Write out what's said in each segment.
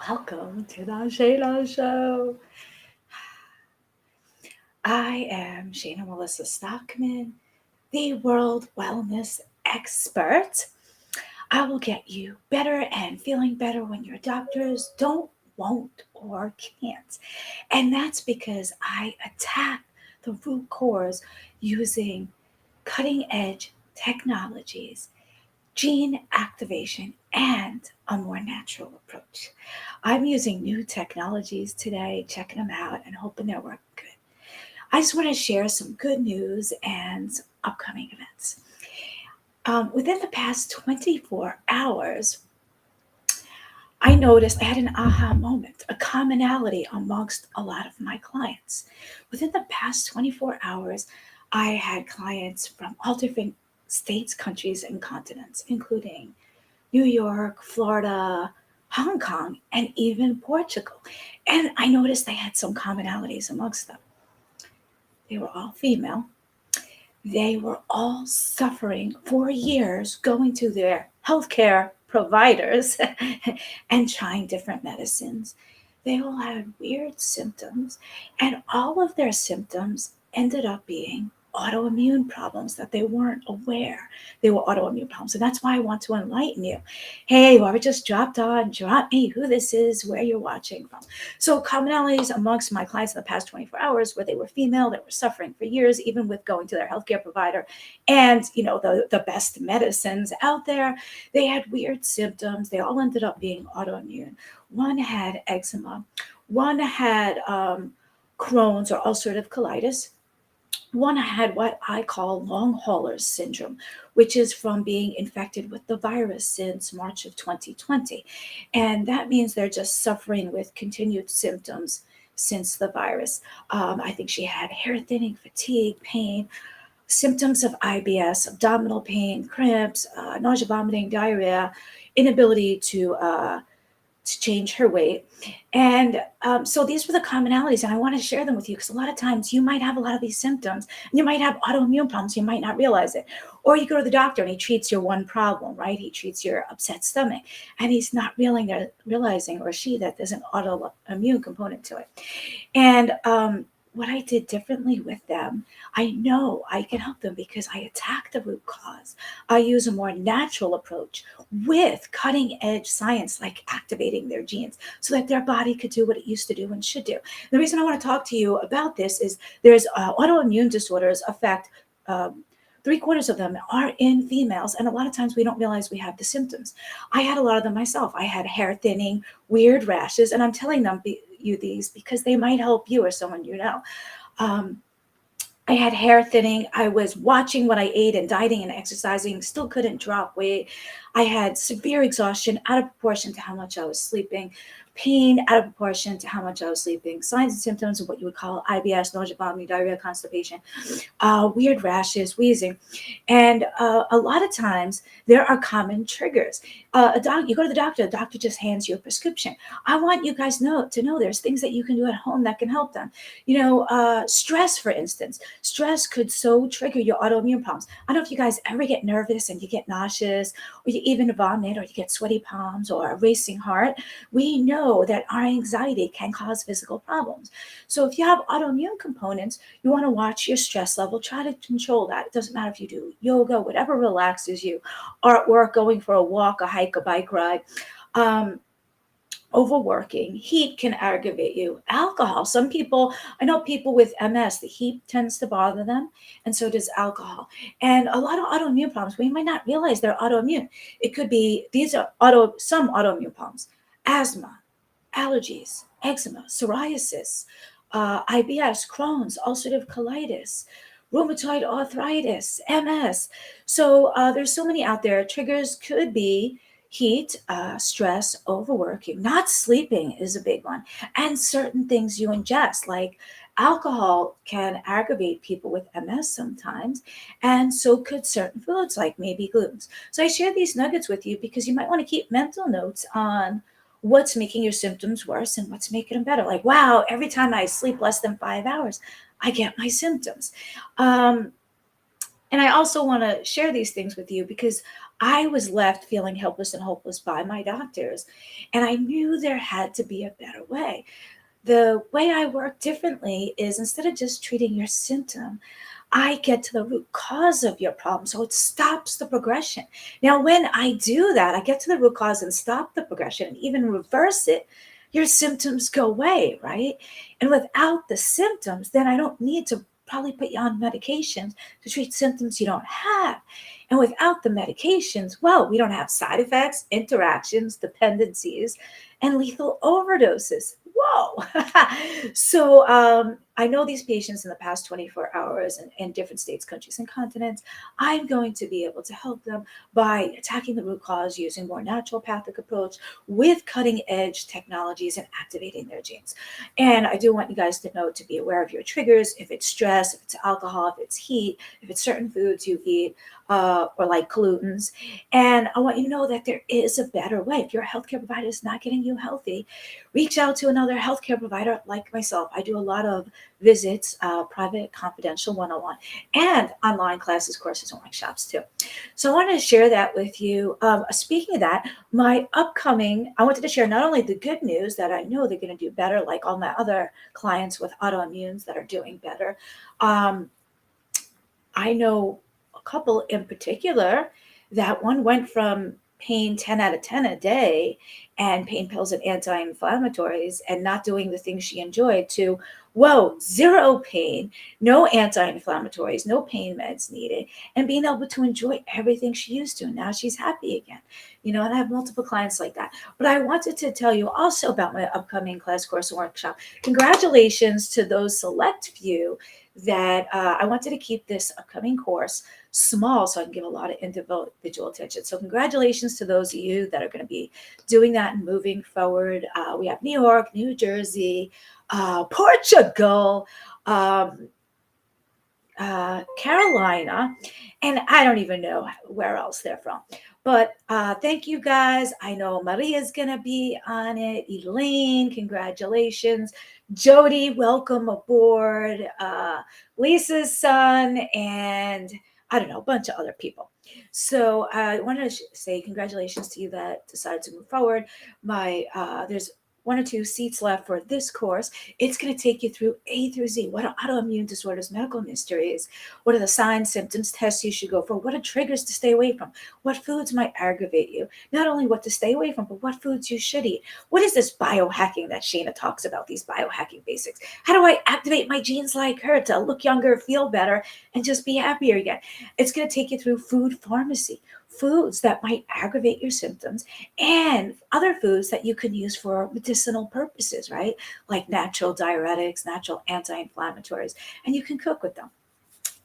Welcome to the Shayla Show. I am Shayna Melissa Stockman, the world wellness expert. I will get you better and feeling better when your doctors don't, won't, or can't. And that's because I attack the root cause using cutting edge technologies, gene activation, and a more natural approach. I'm using new technologies today, checking them out and hoping they work good. I just want to share some good news and upcoming events. Within the past 24 hours, I noticed I had an aha moment, a commonality amongst a lot of my clients. Within the past 24 hours, I had clients from all different states, countries, and continents, including New York, Florida, Hong Kong, and even Portugal. And I noticed they had some commonalities amongst them. They were all female. They were all suffering for years, going to their healthcare providers and trying different medicines. They all had weird symptoms, and all of their symptoms ended up being autoimmune problems that they weren't aware they were autoimmune problems. And that's why I want to enlighten you. Hey, whoever just dropped on, drop me who this is, where you're watching from. So commonalities amongst my clients in the past 24 hours where they were female, that were suffering for years, even with going to their healthcare provider and, the best medicines out there, they had weird symptoms. They all ended up being autoimmune. One had eczema. One had Crohn's or ulcerative colitis. One had what I call long haulers syndrome, which is from being infected with the virus since March of 2020. And that means they're just suffering with continued symptoms since the virus. I think she had hair thinning, fatigue, pain, symptoms of IBS, abdominal pain, cramps, nausea, vomiting, diarrhea, inability to change her weight. And so these were the commonalities, and I want to share them with you because a lot of times you might have a lot of these symptoms, and you might have autoimmune problems, you might not realize it. Or you go to the doctor and he treats your one problem, right? He treats your upset stomach, and he's not realizing, or she, that there's an autoimmune component to it. And what I did differently with them, I know I can help them because I attack the root cause. I use a more natural approach with cutting edge science, like activating their genes so that their body could do what it used to do and should do. The reason I want to talk to you about this is there's autoimmune disorders affect. Three-quarters of them are in females, and a lot of times we don't realize we have the symptoms. I had a lot of them myself. I had hair thinning, weird rashes, and I'm telling you these because they might help you or someone you know. Um, I had hair thinning. I was watching what I ate and dieting and exercising, still couldn't drop weight. I had severe exhaustion out of proportion to how much I was sleeping, pain out of proportion to how much I was sleeping, signs and symptoms of what you would call IBS, nausea, vomiting, diarrhea, constipation, weird rashes, wheezing. And a lot of times there are common triggers. You go to the doctor just hands you a prescription. I want you guys to know there's things that you can do at home that can help them. Stress, for instance. Stress could so trigger your autoimmune problems. I don't know if you guys ever get nervous and you get nauseous, or you even vomit, or you get sweaty palms or a racing heart. We know that our anxiety can cause physical problems. So if you have autoimmune components, you want to watch your stress level, try to control that. It doesn't matter if you do yoga, whatever relaxes you, artwork, going for a walk, a hike, a bike ride. Um, Overworking, heat can aggravate you. Alcohol, I know people with MS, the heat tends to bother them, and so does alcohol. And a lot of autoimmune problems, we might not realize they're autoimmune. It could be, these are some autoimmune problems: asthma, allergies, eczema, psoriasis, IBS, Crohn's, ulcerative colitis, rheumatoid arthritis, MS. So there's so many out there. Triggers could be heat, stress, overworking, not sleeping is a big one, and certain things you ingest, like alcohol can aggravate people with MS sometimes, and so could certain foods like maybe glutens. So I share these nuggets with you because you might want to keep mental notes on what's making your symptoms worse and what's making them better. Like, wow, every time I sleep less than 5 hours, I get my symptoms. And I also want to share these things with you because I was left feeling helpless and hopeless by my doctors. And I knew there had to be a better way. The way I work differently is instead of just treating your symptom, I get to the root cause of your problem. So it stops the progression. Now, when I do that, I get to the root cause and stop the progression and even reverse it, your symptoms go away, right? And without the symptoms, then I don't need to probably put you on medications to treat symptoms you don't have. And without the medications, well, we don't have side effects, interactions, dependencies, and lethal overdoses. Whoa. So I know these patients in the past 24 hours in different states, countries, and continents. I'm going to be able to help them by attacking the root cause using more naturopathic approach with cutting edge technologies and activating their genes. And I do want you guys to know to be aware of your triggers. If it's stress, if it's alcohol, if it's heat, if it's certain foods you eat, or like pollutants. And I want you to know that there is a better way. If your healthcare provider is not getting you healthy, reach out to another healthcare provider like myself. I do a lot of visits, private, confidential, one-on-one, and online classes, courses, and workshops too. So I wanted to share that with you. Speaking of that, I wanted to share not only the good news that I know they're going to do better, like all my other clients with autoimmunes that are doing better. Um, I know a couple in particular that one went from pain 10 out of 10 a day and pain pills and anti-inflammatories and not doing the things she enjoyed to, whoa, zero pain, no anti-inflammatories, no pain meds needed, and being able to enjoy everything she used to. Now she's happy again. And I have multiple clients like that. But I wanted to tell you also about my upcoming class, course, and workshop. Congratulations to those select few that I wanted to keep this upcoming course small so I can give a lot of individual attention. So congratulations to those of you that are going to be doing that and moving forward. We have New York, New Jersey, Portugal, um, Carolina, and I don't even know where else they're from. But thank you guys. I know Maria's going to be on it. Elaine, congratulations. Jody, welcome aboard. Lisa's son, and I don't know, a bunch of other people. So I wanted to say congratulations to you that decided to move forward. There's one or two seats left for this course. It's going to take you through A through Z. What are autoimmune disorders, medical mysteries? What are the signs, symptoms, tests you should go for? What are triggers to stay away from? What foods might aggravate you? Not only what to stay away from, but what foods you should eat. What is this biohacking that Shana talks about, these biohacking basics? How do I activate my genes like her to look younger, feel better, and just be happier again? It's going to take you through food pharmacy, foods that might aggravate your symptoms, and other foods that you can use for medicinal purposes, right? Like natural diuretics, natural anti-inflammatories, and you can cook with them.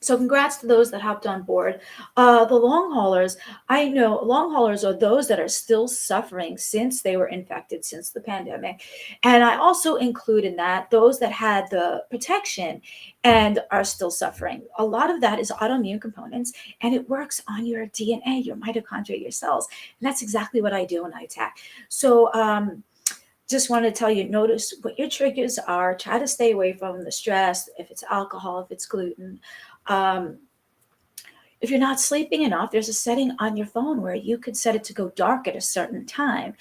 So congrats to those that hopped on board. The long haulers, I know long haulers are those that are still suffering since they were infected since the pandemic. And I also include in that those that had the protection and are still suffering. A lot of that is autoimmune components, and it works on your DNA, your mitochondria, your cells. And that's exactly what I do when I attack. So just want to tell you, notice what your triggers are. Try to stay away from the stress, if it's alcohol, if it's gluten. Um, if you're not sleeping enough, there's a setting on your phone where you could set it to go dark at a certain time,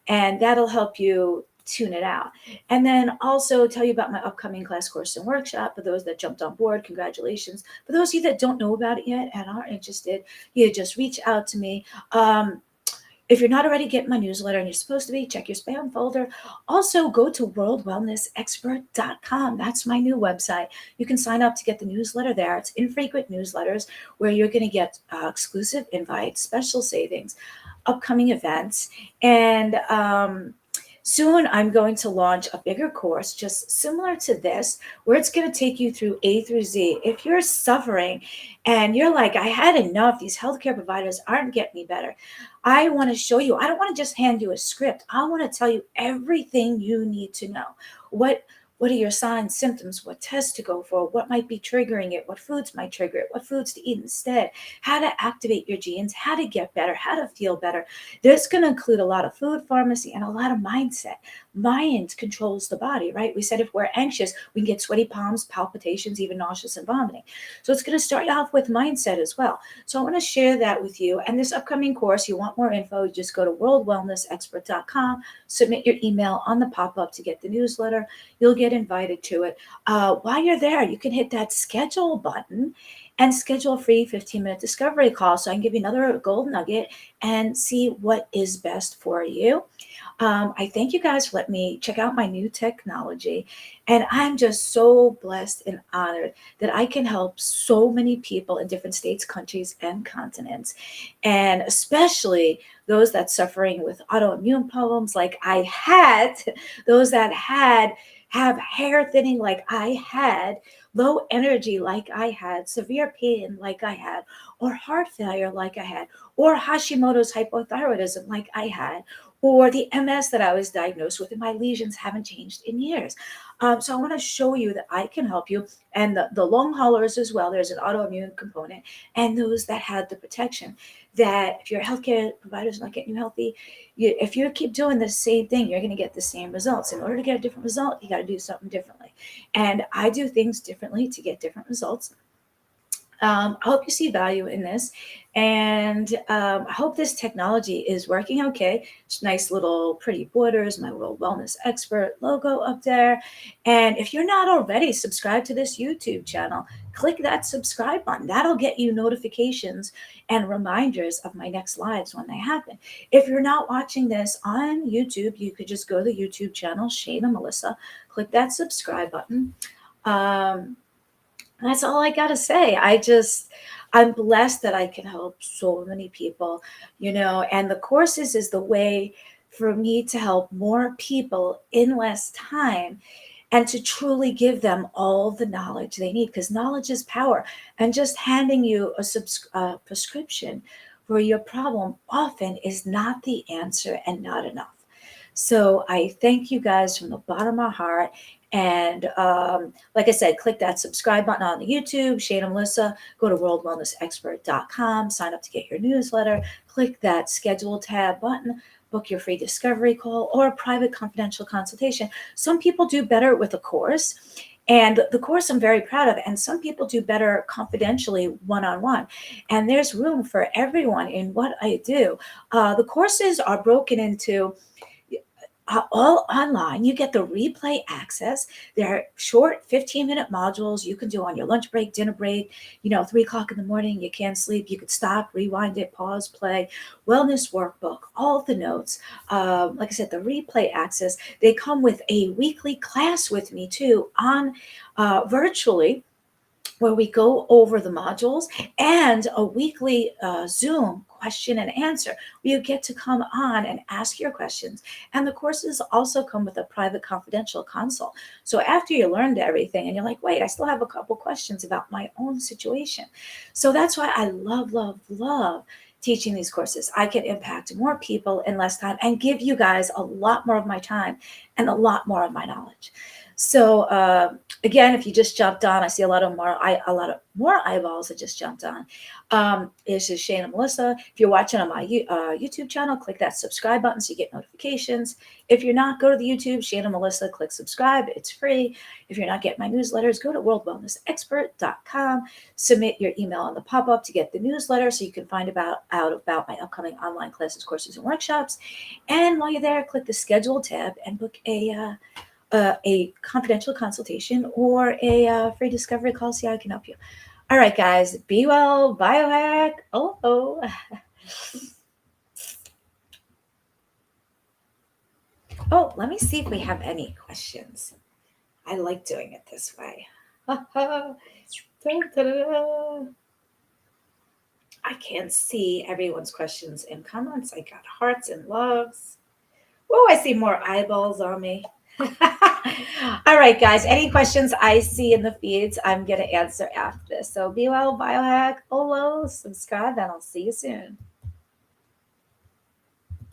and that'll help you tune it out. And then also tell you about my upcoming class, course, and workshop. For those that jumped on board, congratulations. For those of you that don't know about it yet and are interested, you just reach out to me. If you're not already getting my newsletter, and you're supposed to be, check your spam folder. Also, go to worldwellnessexpert.com. That's my new website. You can sign up to get the newsletter there. It's infrequent newsletters where you're going to get exclusive invites, special savings, upcoming events, and soon I'm going to launch a bigger course just similar to this, where it's going to take you through A through Z. If you're suffering and you're like, I had enough, these healthcare providers aren't getting me better, I want to show you. I don't want to just hand you a script. I want to tell you everything you need to know. What are your signs, symptoms, what tests to go for, what might be triggering it, what foods might trigger it, what foods to eat instead, how to activate your genes, how to get better, how to feel better. This is going to include a lot of food pharmacy and a lot of mindset, mind controls the body, right? We said if we're anxious, we can get sweaty palms, palpitations, even nauseous and vomiting. So it's going to start you off with mindset as well. So I want to share that with you. And this upcoming course, you want more info, just go to worldwellnessexpert.com, submit your email on the pop-up to get the newsletter. You'll get invited to it. While you're there, you can hit that schedule button and schedule a free 15-minute discovery call so I can give you another gold nugget and see what is best for you. I thank you guys for letting me check out my new technology. And I'm just so blessed and honored that I can help so many people in different states, countries, and continents. And especially those that suffering with autoimmune problems like I had, those that have hair thinning like I had, low energy like I had, severe pain like I had, or heart failure like I had, or Hashimoto's hypothyroidism like I had, or the MS that I was diagnosed with, and my lesions haven't changed in years. So I want to show you that I can help you, and the long haulers as well. There's an autoimmune component, and those that had the protection. That if your healthcare provider's not getting you healthy, if you keep doing the same thing, you're going to get the same results. In order to get a different result, you got to do something differently. And I do things differently to get different results. I hope you see value in this, and I hope this technology is working okay. It's nice little pretty borders, my World Wellness Expert logo up there. And if you're not already subscribed to this YouTube channel, click that subscribe button. That'll get you notifications and reminders of my next lives when they happen. If you're not watching this on YouTube, you could just go to the YouTube channel, Shayna Melissa, click that subscribe button. That's all I gotta say. I'm blessed that I can help so many people, and the courses is the way for me to help more people in less time and to truly give them all the knowledge they need because knowledge is power. And just handing you a prescription for your problem often is not the answer and not enough. So I thank you guys from the bottom of my heart. And like I said, click that subscribe button on the YouTube, Shayna Melissa. Go to worldwellnessexpert.com, sign up to get your newsletter. Click that schedule tab button, book your free discovery call or a private confidential consultation. Some people do better with a course. And the course I'm very proud of. And some people do better confidentially one-on-one. And there's room for everyone in what I do. The courses are broken into all online. You get the replay access. They're short 15-minute modules you can do on your lunch break, dinner break, 3 o'clock in the morning, you can't sleep. You could stop, rewind it, pause, play, wellness workbook, all the notes. Like I said, the replay access, they come with a weekly class with me too on virtually where we go over the modules and a weekly Zoom question and answer where you get to come on and ask your questions. And the courses also come with a private confidential consult. So after you learned everything and you're like, wait, I still have a couple questions about my own situation. So that's why I love, love, love teaching these courses. I can impact more people in less time and give you guys a lot more of my time and a lot more of my knowledge. So again, if you just jumped on, I see a lot of more eyeballs that just jumped on. This is Shayna Melissa. If you're watching on my YouTube channel, click that subscribe button so you get notifications. If you're not, go to the YouTube, Shayna Melissa, click subscribe. It's free. If you're not getting my newsletters, go to worldwellnessexpert.com. Submit your email on the pop-up to get the newsletter so you can find out about my upcoming online classes, courses, and workshops. And while you're there, click the schedule tab and book a confidential consultation or a free discovery call. See how I can help you. All right, guys, be well, biohack. Oh. Oh, let me see if we have any questions. I like doing it this way. I can't see everyone's questions and comments. I got hearts and loves. Oh, I see more eyeballs on me. All right, guys. Any questions I see in the feeds, I'm going to answer after this. So be well, biohack, Olo, subscribe, and I'll see you soon.